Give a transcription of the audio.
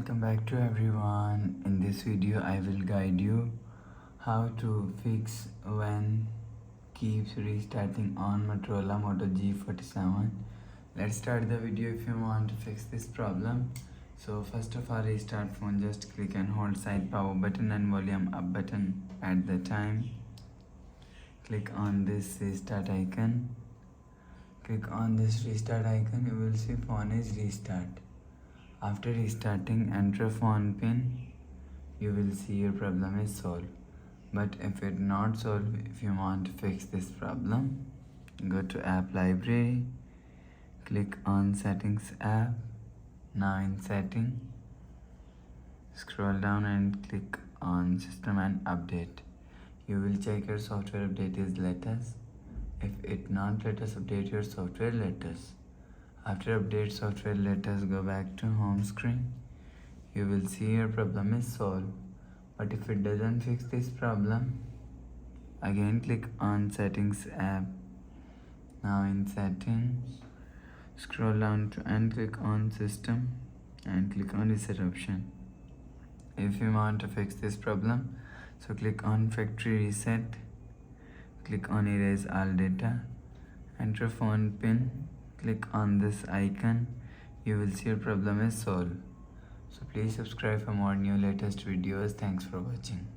Welcome back to everyone. In this video I will guide you how to fix when keeps restarting on Motorola Moto G37. Let's start the video. If you want to fix this problem, so first of all, restart phone. Just click and hold side power button and volume up button at the time. Click on this restart icon. Click on this restart icon. You will see phone is restart. After restarting, enter phone pin. You will see your problem is solved. But if it not solved, if you want to fix this problem, go to app library, click on settings app. Now in setting, scroll down and click on system and update. You will check your software update is latest. If it not latest, update your software latest. After update software latest, go back to home screen. You will see your problem is solved. But if it doesn't fix this problem, again click on settings app. Now in settings, scroll down to and click on system and click on reset option. If you want to fix this problem, so click on factory reset, click on erase all data, enter phone pin, click on this icon. You will see your problem is solved. So please subscribe for more new latest videos. Thanks for watching.